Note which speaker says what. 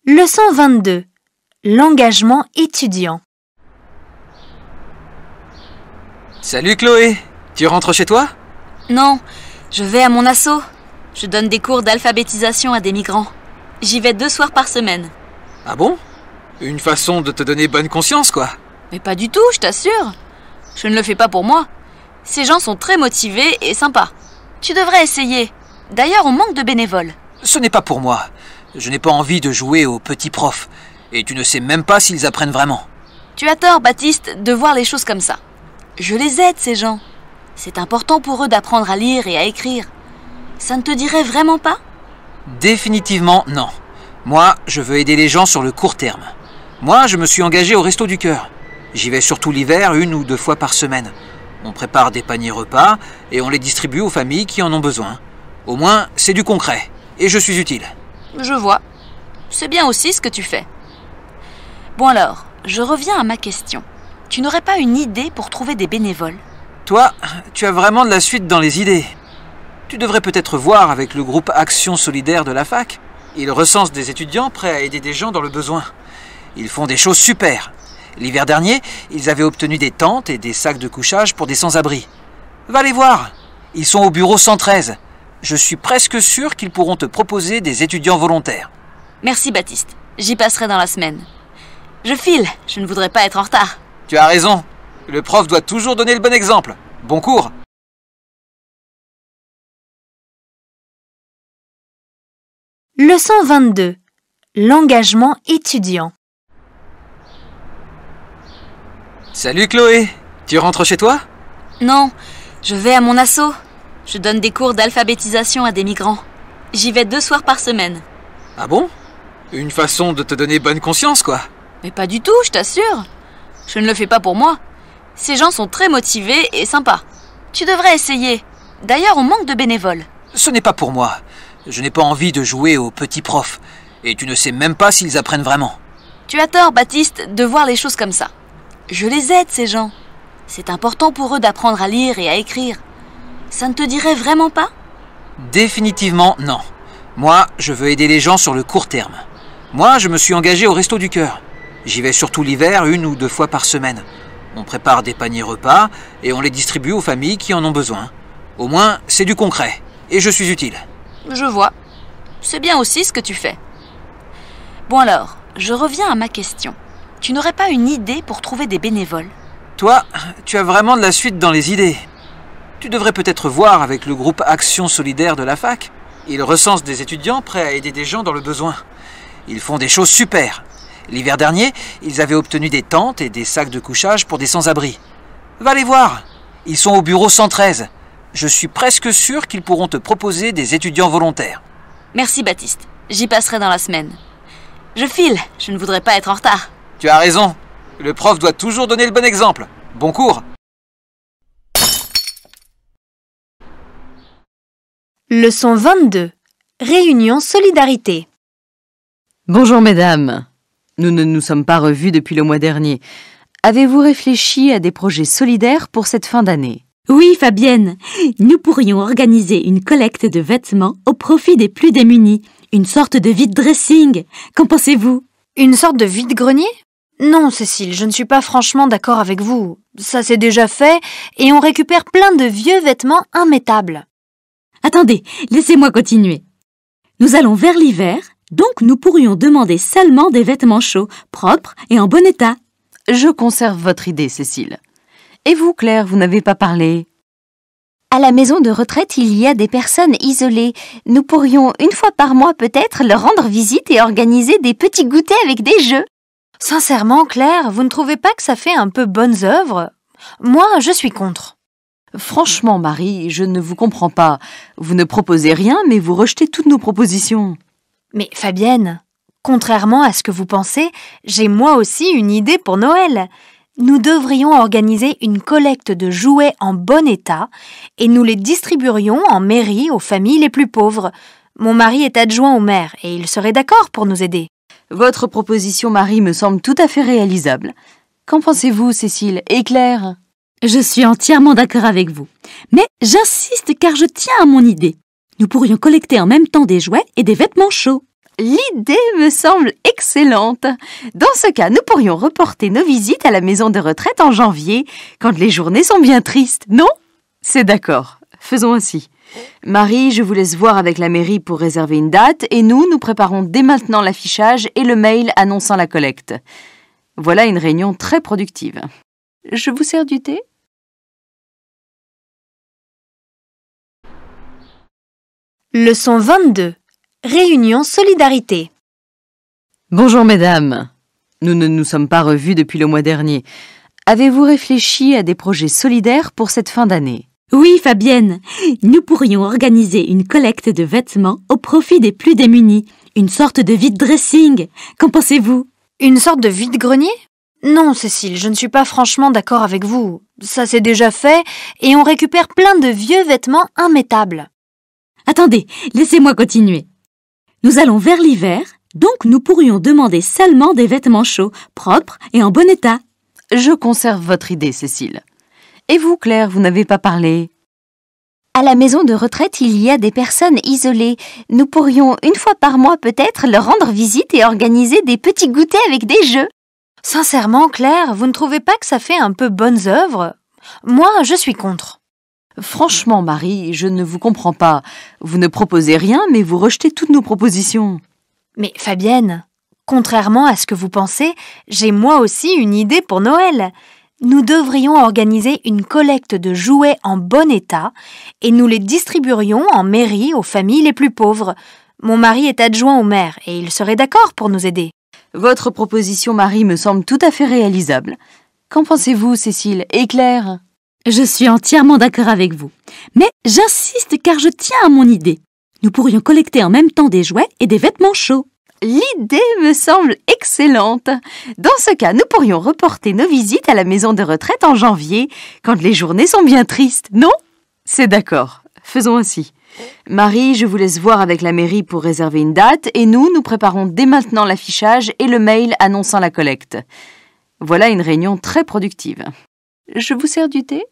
Speaker 1: Leçon 22. L'engagement étudiant.
Speaker 2: Salut Chloé, tu rentres chez toi?
Speaker 3: Non, je vais à mon asso. Je donne des cours d'alphabétisation à des migrants. J'y vais 2 soirs par semaine.
Speaker 2: Ah bon? Une façon de te donner bonne conscience, quoi.
Speaker 3: Mais pas du tout, je t'assure. Je ne le fais pas pour moi. Ces gens sont très motivés et sympas. Tu devrais essayer. D'ailleurs, on manque de bénévoles.
Speaker 2: Ce n'est pas pour moi. Je n'ai pas envie de jouer aux petits profs. Et tu ne sais même pas s'ils apprennent vraiment.
Speaker 3: Tu as tort, Baptiste, de voir les choses comme ça. Je les aide, ces gens. C'est important pour eux d'apprendre à lire et à écrire. Ça ne te dirait vraiment pas?
Speaker 2: Définitivement non. Moi, je veux aider les gens sur le court terme. Moi, je me suis engagé au Resto du Cœur. J'y vais surtout l'hiver 1 ou 2 fois par semaine. On prépare des paniers repas et on les distribue aux familles qui en ont besoin. Au moins, c'est du concret. Et je suis utile.
Speaker 3: Je vois. C'est bien aussi ce que tu fais. Bon alors, je reviens à ma question. Tu n'aurais pas une idée pour trouver des bénévoles?
Speaker 2: Toi, tu as vraiment de la suite dans les idées. Tu devrais peut-être voir avec le groupe Action Solidaire de la fac. Ils recensent des étudiants prêts à aider des gens dans le besoin. Ils font des choses super. L'hiver dernier, ils avaient obtenu des tentes et des sacs de couchage pour des sans-abri. Va les voir. Ils sont au bureau 113. Je suis presque sûr qu'ils pourront te proposer des étudiants volontaires.
Speaker 3: Merci Baptiste, j'y passerai dans la semaine. Je file, je ne voudrais pas être en retard.
Speaker 2: Tu as raison. Le prof doit toujours donner le bon exemple. Bon cours.
Speaker 1: Leçon 22. L'engagement étudiant.
Speaker 2: Salut Chloé, tu rentres chez toi?
Speaker 3: Non, je vais à mon asso. Je donne des cours d'alphabétisation à des migrants. J'y vais 2 soirs par semaine.
Speaker 2: Ah bon? Une façon de te donner bonne conscience, quoi.
Speaker 3: Mais pas du tout, je t'assure. Je ne le fais pas pour moi. Ces gens sont très motivés et sympas. Tu devrais essayer. D'ailleurs, on manque de bénévoles.
Speaker 2: Ce n'est pas pour moi. Je n'ai pas envie de jouer aux petits profs. Et tu ne sais même pas s'ils apprennent vraiment.
Speaker 3: Tu as tort, Baptiste, de voir les choses comme ça. Je les aide, ces gens. C'est important pour eux d'apprendre à lire et à écrire. Ça ne te dirait vraiment pas?
Speaker 2: Définitivement non. Moi, je veux aider les gens sur le court terme. Moi, je me suis engagé au Resto du Cœur. J'y vais surtout l'hiver 1 ou 2 fois par semaine. On prépare des paniers repas et on les distribue aux familles qui en ont besoin. Au moins, c'est du concret. Et je suis utile.
Speaker 3: Je vois. C'est bien aussi ce que tu fais. Bon alors, je reviens à ma question. Tu n'aurais pas une idée pour trouver des bénévoles?
Speaker 2: Toi, tu as vraiment de la suite dans les idées. Tu devrais peut-être voir avec le groupe Action Solidaire de la fac. Ils recensent des étudiants prêts à aider des gens dans le besoin. Ils font des choses super. L'hiver dernier, ils avaient obtenu des tentes et des sacs de couchage pour des sans-abri. Va les voir. Ils sont au bureau 113. Je suis presque sûr qu'ils pourront te proposer des étudiants volontaires.
Speaker 3: Merci Baptiste, j'y passerai dans la semaine. Je file, je ne voudrais pas être en retard.
Speaker 2: Tu as raison. Le prof doit toujours donner le bon exemple. Bon cours.
Speaker 1: Leçon 22. Réunion Solidarité.
Speaker 4: Bonjour mesdames. Nous ne nous sommes pas revus depuis le mois dernier. Avez-vous réfléchi à des projets solidaires pour cette fin d'année?
Speaker 5: Oui, Fabienne. Nous pourrions organiser une collecte de vêtements au profit des plus démunis. Une sorte de vide-dressing. Qu'en pensez-vous?
Speaker 1: Une sorte de vide-grenier? Non, Cécile, je ne suis pas franchement d'accord avec vous. Ça c'est déjà fait et on récupère plein de vieux vêtements immettables.
Speaker 5: Attendez, laissez-moi continuer. Nous allons vers l'hiver, donc nous pourrions demander seulement des vêtements chauds, propres et en bon état.
Speaker 4: Je conserve votre idée, Cécile. Et vous, Claire, vous n'avez pas parlé?
Speaker 6: À la maison de retraite, il y a des personnes isolées. Nous pourrions, 1 fois par mois peut-être, leur rendre visite et organiser des petits goûters avec des jeux.
Speaker 1: Sincèrement, Claire, vous ne trouvez pas que ça fait un peu bonnes œuvres? Moi, je suis contre.
Speaker 4: Franchement, Marie, je ne vous comprends pas. Vous ne proposez rien, mais vous rejetez toutes nos propositions.
Speaker 1: Mais Fabienne, contrairement à ce que vous pensez, j'ai moi aussi une idée pour Noël. Nous devrions organiser une collecte de jouets en bon état et nous les distribuerions en mairie aux familles les plus pauvres. Mon mari est adjoint au maire et il serait d'accord pour nous aider.
Speaker 4: Votre proposition, Marie, me semble tout à fait réalisable. Qu'en pensez-vous, Cécile et Claire?
Speaker 5: Je suis entièrement d'accord avec vous. Mais j'insiste car je tiens à mon idée. Nous pourrions collecter en même temps des jouets et des vêtements chauds.
Speaker 6: L'idée me semble excellente. Dans ce cas, nous pourrions reporter nos visites à la maison de retraite en janvier, quand les journées sont bien tristes, non?
Speaker 4: C'est d'accord. Faisons ainsi. Marie, je vous laisse voir avec la mairie pour réserver une date et nous préparons dès maintenant l'affichage et le mail annonçant la collecte. Voilà une réunion très productive. Je vous sers du thé?
Speaker 1: Leçon 22. Réunion Solidarité.
Speaker 4: Bonjour mesdames. Nous ne nous sommes pas revus depuis le mois dernier. Avez-vous réfléchi à des projets solidaires pour cette fin d'année?
Speaker 5: Oui, Fabienne, nous pourrions organiser une collecte de vêtements au profit des plus démunis, une sorte de vide-dressing. Qu'en pensez-vous?
Speaker 1: Une sorte de vide-grenier? Non, Cécile, je ne suis pas franchement d'accord avec vous. Ça c'est déjà fait et on récupère plein de vieux vêtements immettables.
Speaker 5: Attendez, laissez-moi continuer. Nous allons vers l'hiver, donc nous pourrions demander seulement des vêtements chauds, propres et en bon état.
Speaker 4: Je conserve votre idée, Cécile. Et vous, Claire, vous n'avez pas parlé?
Speaker 6: À la maison de retraite, il y a des personnes isolées. Nous pourrions, une fois par mois peut-être, leur rendre visite et organiser des petits goûters avec des jeux.
Speaker 1: Sincèrement, Claire, vous ne trouvez pas que ça fait un peu bonnes œuvres? Moi, je suis contre.
Speaker 4: Franchement, Marie, je ne vous comprends pas. Vous ne proposez rien, mais vous rejetez toutes nos propositions.
Speaker 1: Mais Fabienne, contrairement à ce que vous pensez, j'ai moi aussi une idée pour Noël. Nous devrions organiser une collecte de jouets en bon état et nous les distribuerions en mairie aux familles les plus pauvres. Mon mari est adjoint au maire et il serait d'accord pour nous aider.
Speaker 4: Votre proposition, Marie, me semble tout à fait réalisable. Qu'en pensez-vous, Cécile et Claire?
Speaker 5: Je suis entièrement d'accord avec vous. Mais j'insiste car je tiens à mon idée. Nous pourrions collecter en même temps des jouets et des vêtements chauds.
Speaker 6: L'idée me semble excellente. Dans ce cas, nous pourrions reporter nos visites à la maison de retraite en janvier, quand les journées sont bien tristes, non?
Speaker 4: C'est d'accord. Faisons ainsi. Marie, je vous laisse voir avec la mairie pour réserver une date et nous préparons dès maintenant l'affichage et le mail annonçant la collecte. Voilà une réunion très productive. Je vous sers du thé?